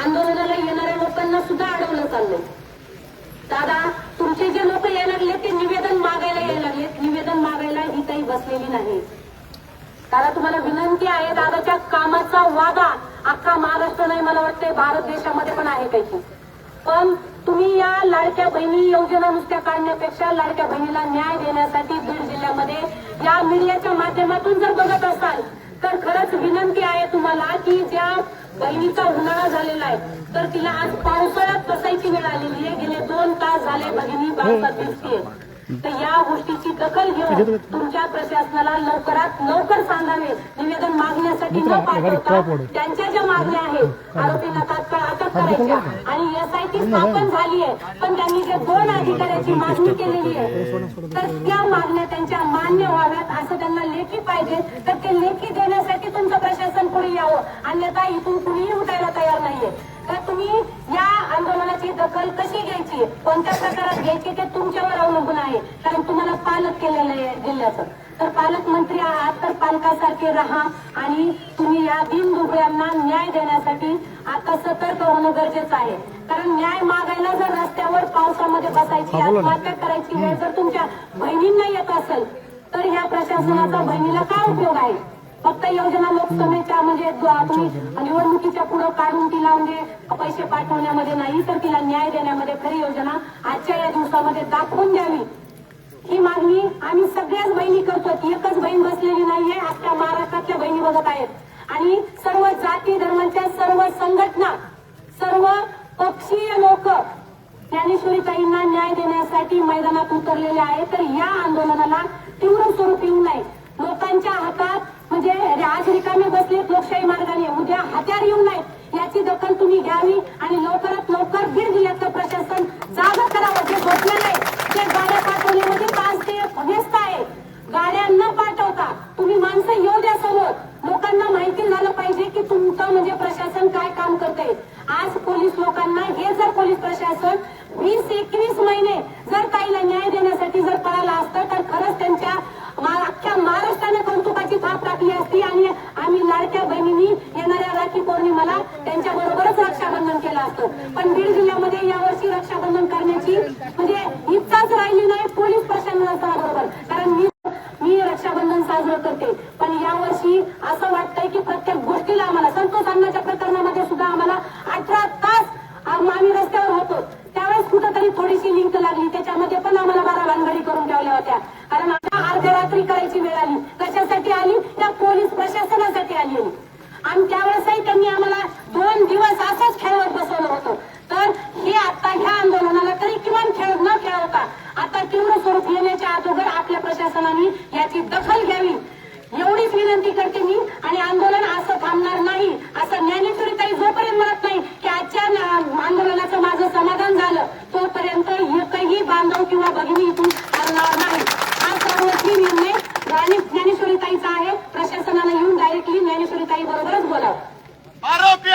आंदोलनाला येणाऱ्या लोकांना सुद्धा अडवलं चाललंय. दादा, तुमचे जे लोक यायला लागले ते निवेदन मागायला यायला लागलेत. निवेदन मागायला ही काही बसलेली नाही. दादा, तुम्हाला विनंती आहे, दादाच्या कामाचा वादा अख्खा महाराष्ट्र नाही, मला वाटतंय भारत देशामध्ये पण आहे काही. पण तुम्ही या लाडक्या बहिणी योजना नुसत्या काढण्यापेक्षा लाडक्या बहिणीला न्याय देण्यासाठी बीड जिल्ह्यामध्ये या मीडियाच्या माध्यमातून जर बघत असाल तर खरंच विनंती आहे तुम्हाला की ज्या बहिणीचा उन्हाळा झालेला आहे तर तिला आज पावसाळ्यात बसायची वेळ आलेली आहे. गेले 2 तास झाले भगिनी पावसात दिसतीये. तर या गोष्टीची दखल घेऊन तुमच्या प्रशासनाला लवकरात लवकर सांगावे. निवेदन मागण्यासाठी न पाठवता त्यांच्या ज्या मागण्या आहेत आरोपींना तात्काळ अटक करायच्या आणि एसआयटी स्थापन झाली आहे, पण त्यांनी जे 2 अधिकाऱ्याची मागणी केलेली आहे तर त्या मागण्या त्यांच्या मान्य व्हाव्यात असं त्यांना लेखी पाहिजे. तर ते लेखी देण्यासाठी तुमचं प्रशासन पुढे यावं, अन्यथा इथून कुणीही उठायला तयार नाहीये. तर तुम्ही या आंदोलनाची दखल कशी घ्यायची, कोणत्या प्रकारात घ्यायची ते तुमच्यावर अवलंबून आहे. कारण तुम्हाला पालक केलेलं आहे जिल्ह्याचं. तर पालकमंत्री आहात तर पालकासारखे राहा आणि तुम्ही या दीनदुबळ्यांना न्याय देण्यासाठी आता सतर्क होणं गरजेचं आहे. कारण न्याय मागायला जर रस्त्यावर पावसामध्ये बसायची आत्महत्या करायची वेळ जर तुमच्या बहिणींना येत असेल तर ह्या प्रशासनाचा बहिणीला काय उपयोग आहे? फक्त योजना लोकसभेच्या म्हणजे तुम्ही निवडणुकीच्या पुढे काढून तिला म्हणजे पैसे पाठवण्यामध्ये नाही तर तिला न्याय देण्यामध्ये खरी योजना आजच्या या दिवसामध्ये दाखवून द्यावी. ही मागणी आम्ही सगळ्याच बहिणी करतो. एकच बहीण बसलेली नाहीये, अख्ख्या महाराष्ट्रातल्या बहिणी बघत आहेत आणि सर्व जाती धर्मांच्या सर्व संघटना सर्व पक्षीय लोक ज्ञानेश्वरीताईंना न्याय देण्यासाठी मैदानात उतरलेले आहेत. तर या आंदोलनाला तीव्र स्वरूप येऊ नये. लोकांच्या हातात म्हणजे आज रिकामे बसलेत लोकशाही मार्गाने, उद्या हत्यार येऊ नयेत याची दखल तुम्ही घ्यावी आणि लवकरात लवकर बीड जिल्ह्याचं प्रशासन जागा करावं. जे झोपलेलं आहे, जे गाड्या पाठवण्यामध्ये आज ते व्यस्त आहे, गाड्या न पाठवता तुम्ही माणसं येऊ द्या समोर. लोकांना माहिती झालं पाहिजे की तुमचं म्हणजे प्रशासन काय काम करते. आज पोलीस लोकांना हे जर पोलीस प्रशासन 20-21 महिने जर ताईला न्याय देण्यासाठी जर पळाला असतं तर खरंच त्यांच्या अख्ख्या महाराष्ट्राने कौतुकाची थाप टाकली असती आणि आम्ही लाडक्या बहिणींनी येणाऱ्या राखी पौर्णिमेला त्यांच्या बरोबरच रक्षाबंधन केलं असतं. पण बीड जिल्ह्यामध्ये यावर्षी रक्षाबंधन करण्याची म्हणजे इच्छाच राहिली नाही पोलीस प्रशासनाबरोबर. कारण मी रक्षाबंधन साजरं करते, पण यावर्षी असं वाटतंय की प्रत्येक गोष्टीला आम्हाला संतोष अण्णाच्या प्रकरणामध्ये सुद्धा आम्हाला 18 तास आम्ही रस्त्यावर होतो. त्यावेळेस कुठंतरी थोडीशी लिंक लागली, त्याच्यामध्ये पण आम्हाला 12 भानगडी करून ठेवल्या होत्या. कारण अर्ध्या रात्री करायची वेळ आली. कशासाठी आली? त्या पोलीस प्रशासनासाठी आली. आणि त्यावेळेसही त्यांनी आम्हाला 2 दिवस असंच खेळवत बसवलं होतं. तर हे आता ह्या आंदोलनाला तरी किमान न खेळवता आता तीव्र स्वरूप येण्याच्या अगोदर आपल्या प्रशासनाने याची दखल घ्यावी एवढीच विनंती करते मी. आणि आंदोलन असं थांबणार नाही असं ज्ञानेश्वरीताई जोपर्यंत म्हणत नाही की आजच्या आंदोलनाचं माझं समाधान झालं तोपर्यंत एकही बांधव किंवा भगिनी इथून हलणार नाही. हा सर्वस्वी निर्णय ज्ञानेश्वरीताईचा आहे. प्रशासनाला येऊन डायरेक्टली ज्ञानेश्वरीताई बरोबरच बोलावं. आरोपी